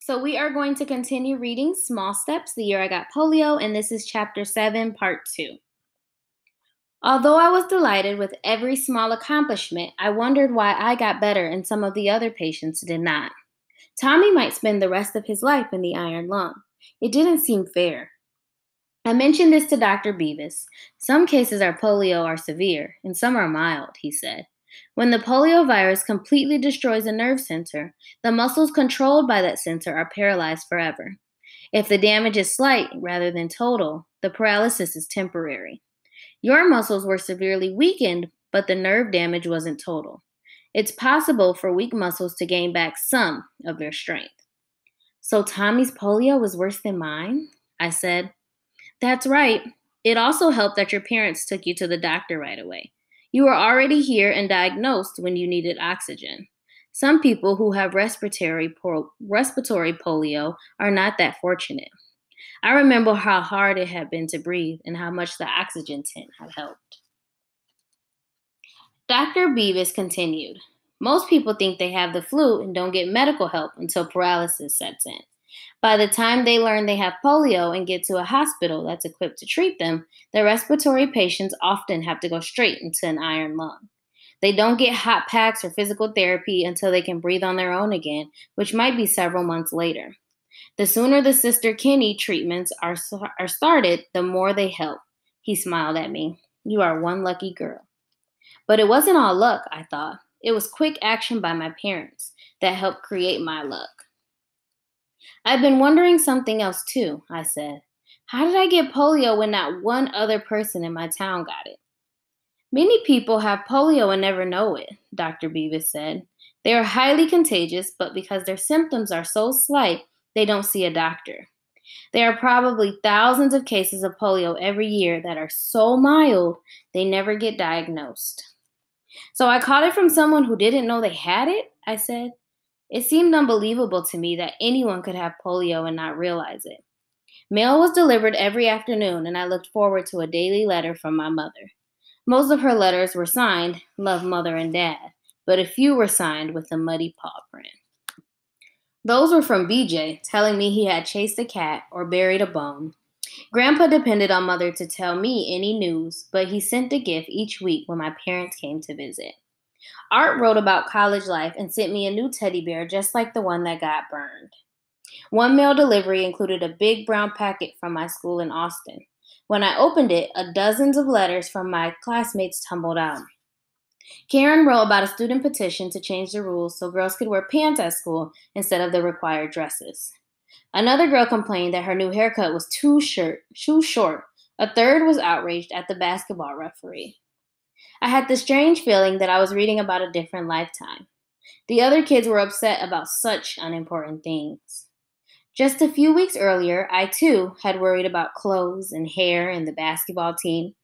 So we are going to continue reading Small Steps, the Year I Got Polio, and this is Chapter 7, Part 2. Although I was delighted with every small accomplishment, I wondered why I got better and some of the other patients did not. Tommy might spend the rest of his life in the iron lung. It didn't seem fair. I mentioned this to Dr. Beavis. Some cases of polio are severe, and some are mild, he said. When the polio virus completely destroys a nerve center, the muscles controlled by that center are paralyzed forever. If the damage is slight rather than total, the paralysis is temporary. Your muscles were severely weakened, but the nerve damage wasn't total. It's possible for weak muscles to gain back some of their strength. So Tommy's polio was worse than mine? I said. That's right. It also helped that your parents took you to the doctor right away. You were already here and diagnosed when you needed oxygen. Some people who have respiratory polio are not that fortunate. I remember how hard it had been to breathe and how much the oxygen tent had helped. Dr. Beavis continued. Most people think they have the flu and don't get medical help until paralysis sets in. By the time they learn they have polio and get to a hospital that's equipped to treat them, the respiratory patients often have to go straight into an iron lung. They don't get hot packs or physical therapy until they can breathe on their own again, which might be several months later. The sooner the Sister Kinney treatments are started, the more they help. He smiled at me. You are one lucky girl. But it wasn't all luck, I thought. It was quick action by my parents that helped create my luck. I've been wondering something else too, I said. How did I get polio when not one other person in my town got it? Many people have polio and never know it, Dr. Beavis said. They are highly contagious, but because their symptoms are so slight, they don't see a doctor. There are probably thousands of cases of polio every year that are so mild, they never get diagnosed. So I caught it from someone who didn't know they had it, I said. It seemed unbelievable to me that anyone could have polio and not realize it. Mail was delivered every afternoon, and I looked forward to a daily letter from my mother. Most of her letters were signed, Love Mother and Dad, but a few were signed with a muddy paw print. Those were from BJ, telling me he had chased a cat or buried a bone. Grandpa depended on Mother to tell me any news, but he sent a gift each week when my parents came to visit. Art wrote about college life and sent me a new teddy bear just like the one that got burned. One mail delivery included a big brown packet from my school in Austin. When I opened it, dozens of letters from my classmates tumbled out. Karen wrote about a student petition to change the rules so girls could wear pants at school instead of the required dresses. Another girl complained that her new haircut was too short. A third was outraged at the basketball referee. I had the strange feeling that I was reading about a different lifetime. The other kids were upset about such unimportant things. Just a few weeks earlier, I too had worried about clothes and hair and the basketball team.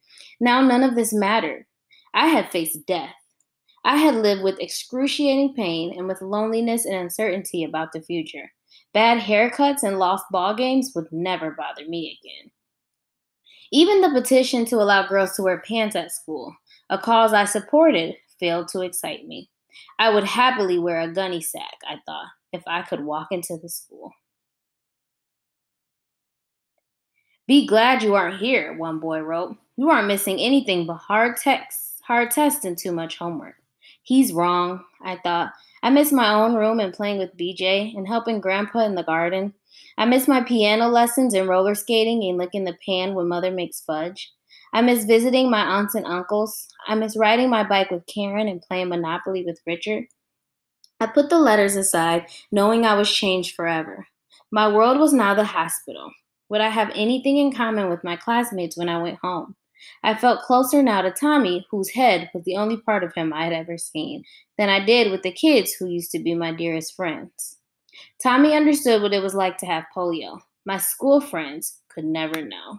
Now none of this mattered. I had faced death. I had lived with excruciating pain and with loneliness and uncertainty about the future. Bad haircuts and lost ball games would never bother me again. Even the petition to allow girls to wear pants at school, a cause I supported, failed to excite me. I would happily wear a gunny sack, I thought, if I could walk into the school. Be glad you aren't here, one boy wrote. You aren't missing anything but hard tests, and too much homework. He's wrong, I thought. I miss my own room and playing with BJ and helping Grandpa in the garden. I miss my piano lessons and roller skating and licking the pan when Mother makes fudge. I miss visiting my aunts and uncles. I miss riding my bike with Karen and playing Monopoly with Richard. I put the letters aside, knowing I was changed forever. My world was now the hospital. Would I have anything in common with my classmates when I went home? I felt closer now to Tommy, whose head was the only part of him I had ever seen, than I did with the kids who used to be my dearest friends. Tommy understood what it was like to have polio. My school friends could never know.